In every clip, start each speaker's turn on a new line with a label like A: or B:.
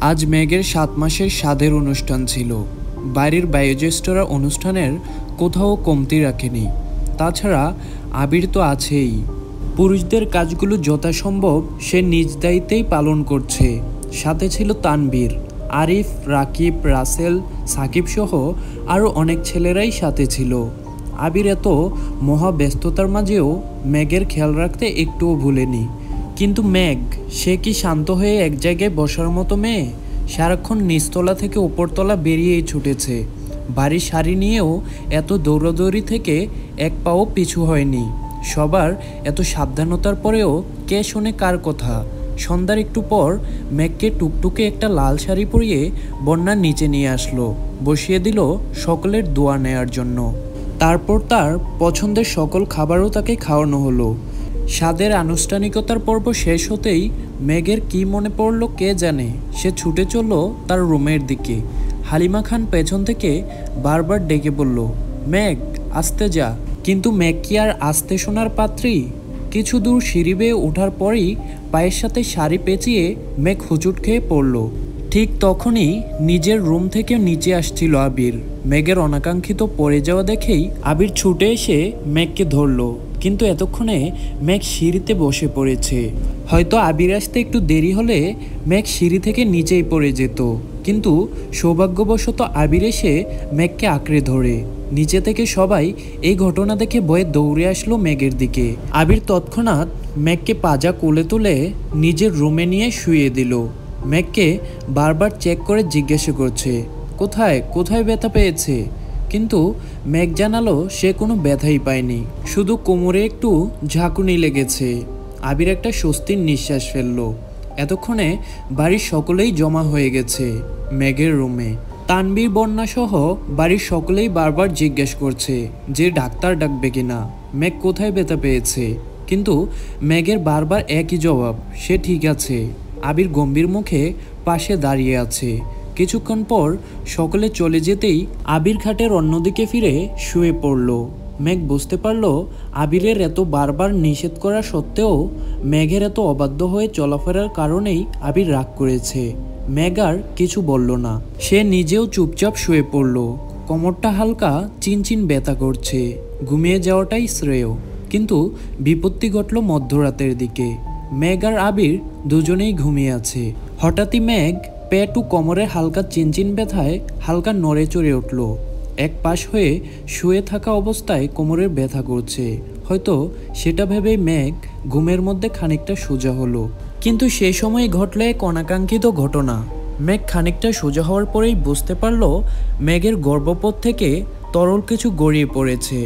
A: আজ মেঘের ৭ মাসের স্বাদের অনুষ্ঠান ছিল। বাড়ির বয়োজ্যেষ্ঠরা অনুষ্ঠানের কোথাও কমতি রাখেনি। তাছাড়া আবির তো আছেই। পুরুষদের কাজগুলো যথাসম্ভব সে নিজ দায়িত্বেই পালন করছে। সাথে ছিল তানভীর, আরিফ, রাকিব, রাসেল, সাকিব সহ আরও অনেক ছেলেরাই সাথে ছিল। আবির এত মহা ব্যস্ততার মাঝেও মেঘের খেয়াল রাখতে একটুও ভুলেনি। কিন্তু মেঘ, সে কি শান্ত হয়ে এক জায়গায় বসার মতো মেয়ে? সারাক্ষণ নিচতলা থেকে উপরতলা বেরিয়েই ছুটেছে। বাড়ির শাড়ি নিয়েও এত দৌড়াদৌড়ি থেকে এক পাও পিছু হয়নি। সবার এত সাবধানতার পরেও কে শোনে কার কথা? সন্ধ্যার একটু পর মেঘকে টুকটুকে একটা লাল শাড়ি পরিয়ে বন্যার নিচে নিয়ে আসলো, বসিয়ে দিল সকলের দোয়া নেয়ার জন্য। তারপর তার পছন্দের সকল খাবারও তাকে খাওয়ানো হলো। স্বাদের আনুষ্ঠানিকতার পর্ব শেষ হতেই মেঘের কি মনে পড়ল কে জানে, সে ছুটে চলল তার রুমের দিকে। হালিমা খান পেছন থেকে বারবার ডেকে বলল, মেঘ আস্তে যা। কিন্তু মেঘ কি আর আস্তে শোনার পাত্রী? কিছু দূর সিঁড়ি বেয়ে ওঠার পরই পায়ের সাথে শাড়ি পেঁচিয়ে মেঘ হুচুট খেয়ে পড়ল। ঠিক তখনই নিজের রুম থেকে নিচে আসছিল আবির। মেঘের অনাকাঙ্ক্ষিত পড়ে যাওয়া দেখেই আবির ছুটে এসে মেঘকে ধরল। কিন্তু এতক্ষণে মেঘ সিঁড়িতে বসে পড়েছে। হয়তো আবির আসতে একটু দেরি হলে মেঘ সিঁড়ি থেকে নিচেই পড়ে যেত। কিন্তু সৌভাগ্যবশত আবির এসে মেঘকে আঁকড়ে ধরে। নিচে থেকে সবাই এই ঘটনা দেখে ভয়ে দৌড়ে আসলো মেঘের দিকে। আবির তৎক্ষণাৎ মেঘকে পাজা কোলে তুলে নিজের রুমে নিয়ে শুইয়ে দিল। মেঘকে বারবার চেক করে জিজ্ঞাসা করছে, কোথায় কোথায় ব্যথা পেয়েছে? কিন্তু মেঘ জানালো সে কোনো ব্যথাই পায়নি, শুধু কোমরে একটু ঝাঁকুনি লেগেছে। আবির একটা স্বস্তির নিঃশ্বাস ফেলল। এতক্ষণে বাড়ির সকলেই জমা হয়ে গেছে মেঘের রুমে। তানভীর, বন্যা সহ বাড়ির সকলেই বারবার জিজ্ঞেস করছে যে ডাক্তার ডাকবে কিনা, মেঘ কোথায় ব্যথা পেয়েছে। কিন্তু মেঘের বারবার একই জবাব, সে ঠিক আছে। আবির গম্ভীর মুখে পাশে দাঁড়িয়ে আছে। কিছুক্ষণ পর সকলে চলে যেতেই আবির খাটের অন্যদিকে ফিরে শুয়ে পড়ল। মেঘ বুঝতে পারল আবিরের এত বারবার নিষেধ করা সত্ত্বেও মেঘের এত অবাধ্য হয়ে চলাফেরার কারণেই আবির রাগ করেছে। মেঘ আর কিছু বলল না, সে নিজেও চুপচাপ শুয়ে পড়ল। কোমরটা হালকা চিনচিন ব্যথা করছে, ঘুমিয়ে যাওয়াটাই শ্রেয়। কিন্তু বিপত্তি ঘটল মধ্যরাতের দিকে। মেঘ আর আবির দুজনেই ঘুমিয়ে আছে। হঠাৎই মেঘ পেট ও কোমরের হালকা চিনচিন ব্যথায় হালকা নড়ে চড়ে উঠল। এক পাশ হয়ে শুয়ে থাকা অবস্থায় কোমরের ব্যথা করছে, হয়তো সেটা ভেবেই মেঘ ঘুমের মধ্যে খানিকটা সোজা হলো। কিন্তু সে সময় ঘটল এক অনাকাঙ্ক্ষিত ঘটনা। মেঘ খানিকটা সোজা হওয়ার পরেই বুঝতে পারল মেঘের গর্ভপথ থেকে তরল কিছু গড়িয়ে পড়েছে।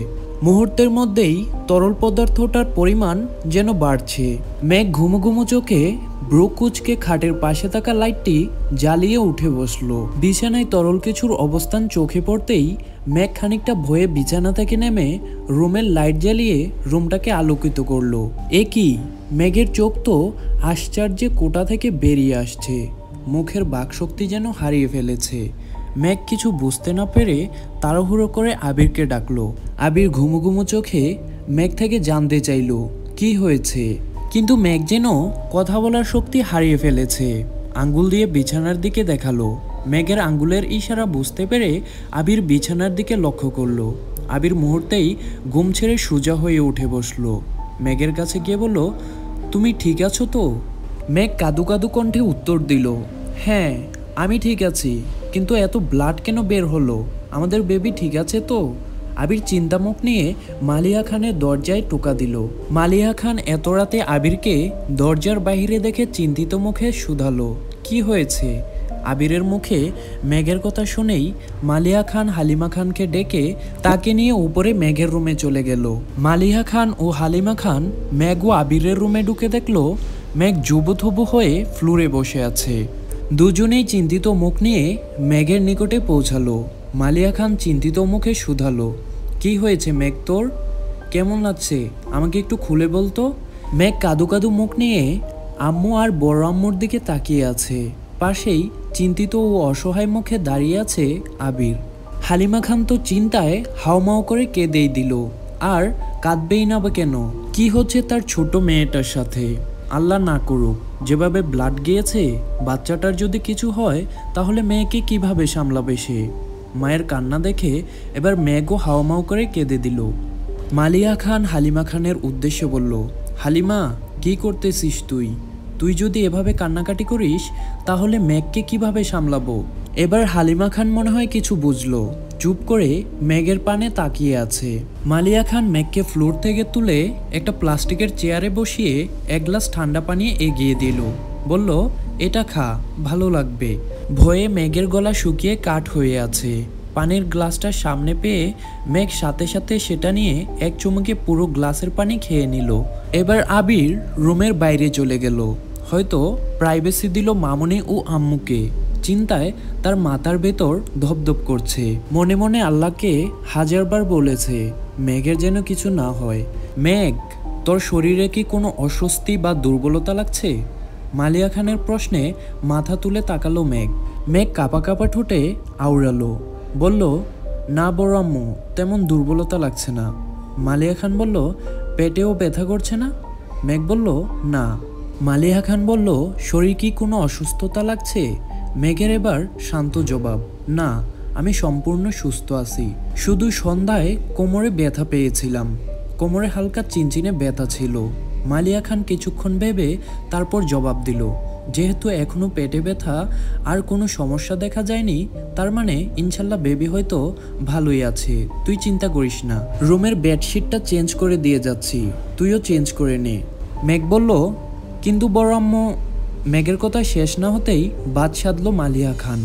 A: মুহূর্তের মধ্যেই তরল পদার্থটার পরিমাণ যেন বাড়ছে। মেঘ ঘুমো ঘুমো চোখে ব্রু কুচকে খাটের পাশে থাকা লাইটটি জ্বালিয়ে উঠে বসলো। বিছানায় তরল কিছুর অবস্থান চোখে পড়তেই মেঘ খানিকটা ভয়ে বিছানা থেকে নেমে রুমের লাইট জ্বালিয়ে রুমটাকে আলোকিত করলো। এ কি, মেঘের চোখ তো আশ্চর্যে কোটা থেকে বেরিয়ে আসছে। মুখের বাকশক্তি যেন হারিয়ে ফেলেছে। মেঘ কিছু বুঝতে না পেরে তাড়াহুড়ো করে আবিরকে ডাকলো। আবির ঘুমো ঘুমো চোখে মেঘ থেকে জানতে চাইল কি হয়েছে। কিন্তু মেঘ যেন কথা বলার শক্তি হারিয়ে ফেলেছে। আঙ্গুল দিয়ে বিছানার দিকে দেখালো। মেঘের আঙ্গুলের ইশারা বুঝতে পেরে আবির বিছানার দিকে লক্ষ্য করলো। আবির মুহূর্তেই ঘুম ছেড়ে সোজা হয়ে উঠে বসলো। মেঘের কাছে গিয়ে বলল, তুমি ঠিক আছো তো? মেঘ কাদু কাদু কণ্ঠে উত্তর দিল, হ্যাঁ আমি ঠিক আছি, কিন্তু এত ব্লাড কেন বের হলো? আমাদের বেবি ঠিক আছে তো? আবির চিন্তামুখ নিয়ে মালিহা খানের দরজায় টোকা দিল। মালিহা খান এত রাতে আবিরকে দরজার বাইরে দেখে চিন্তিত মুখে শুধালো, কি হয়েছে? আবিরের মুখে মেঘের কথা শুনেই মালিহা খান হালিমা খানকে ডেকে তাকে নিয়ে উপরে মেঘের রুমে চলে গেল। মালিহা খান ও হালিমা খান মেঘ ও আবিরের রুমে ঢুকে দেখলো মেঘ জুবুথুবু হয়ে ফ্লোরে বসে আছে। দুজনেই চিন্তিত মুখ নিয়ে মেঘের নিকটে পৌঁছালো। মালিহা খান চিন্তিত মুখে শুধালো, কি হয়েছে মেঘ তোর? কেমন লাগছে? আমাকে একটু খুলে বলতো। মেঘ কাদু কাদু মুখ নিয়ে আম্মু আর বড় আম্মুর দিকে তাকিয়ে আছে। পাশেই চিন্তিত ও অসহায় মুখে দাঁড়িয়ে আছে আবির। হালিমা খান তো চিন্তায় হাউমাউ করে কেঁদেই দিল। আর কাঁদবেই না বা কেন? কি হচ্ছে তার ছোট মেয়েটার সাথে? আল্লাহ না করুক। যেভাবে ব্লাড গিয়েছে, বাচ্চাটার যদি কিছু হয় তাহলে মেয়েকে কিভাবে সামলাবে সে? মায়ের কান্না দেখে এবার মেঘও হাওমাও করে কেঁদে দিল। মালিয়া খান হালিমা খানের উদ্দেশ্যে বলল, হালিমা, কি করতেছিস তুই? তুই যদি এভাবে কান্নাকাটি করিস তাহলে মেঘকে কিভাবে সামলাবো? এবার হালিমা খান মনে হয় কিছু বুঝলো, চুপ করে মেঘের পানে তাকিয়ে আছে। মালিয়া খান মেঘকে ফ্লোর থেকে তুলে একটা প্লাস্টিকের চেয়ারে বসিয়ে এক গ্লাস ঠান্ডা পানি এগিয়ে দিল। বলল, এটা খা, ভালো লাগবে। ভয়ে মেঘের গলা শুকিয়ে কাঠ হয়ে আছে। পানির গ্লাসটা সামনে পেয়ে মেঘ সাথে সাথে সেটা নিয়ে এক চুমুকে পুরো গ্লাসের পানি খেয়ে নিল। এবার আবির রুমের বাইরে চলে গেল, হয়তো প্রাইভেসি দিল মামুনি ও আম্মুকে। চিন্তায় তার মাথার ভেতর ধপধপ করছে। মনে মনে আল্লাহকে হাজারবার বলেছে মেঘের যেন কিছু না হয়। মেঘ, তোর শরীরে কি কোনো অস্বস্তি বা দুর্বলতা লাগছে? মালিয়া খানের প্রশ্নে মাথা তুলে তাকালো মেঘ। মেঘ কাঁপা কাঁপা ঠোঁটে আওড়ালো, বলল, না বড় আম্মু, তেমন দুর্বলতা লাগছে না। মালিয়া খান বলল, পেটেও ব্যথা করছে না? মেঘ বলল, না। মালিয়া খান বলল, শরীর কি কোনো অসুস্থতা লাগছে? মেঘের এবার শান্ত জবাব, না, আমি সম্পূর্ণ সুস্থ আছি। শুধু সন্ধ্যায় কোমরে ব্যথা পেয়েছিলাম, কোমরে হালকা চিনচিনে ব্যথা ছিল। মালিয়া খান কিছুক্ষণ ভেবে তারপর জবাব দিল, যেহেতু এখনো পেটে ব্যথা আর কোনো সমস্যা দেখা যায়নি, তার মানে ইনশাল্লাহ বেবি হয়তো ভালোই আছে, তুই চিন্তা করিস না। রুমের বেডশিটটা চেঞ্জ করে দিয়ে যাচ্ছি, তুইও চেঞ্জ করে নে। মেঘ বলল, কিন্তু বড় আম্মু। মেঘের কথা শেষ না হতেই বাদ সাধল মালিয়া খান।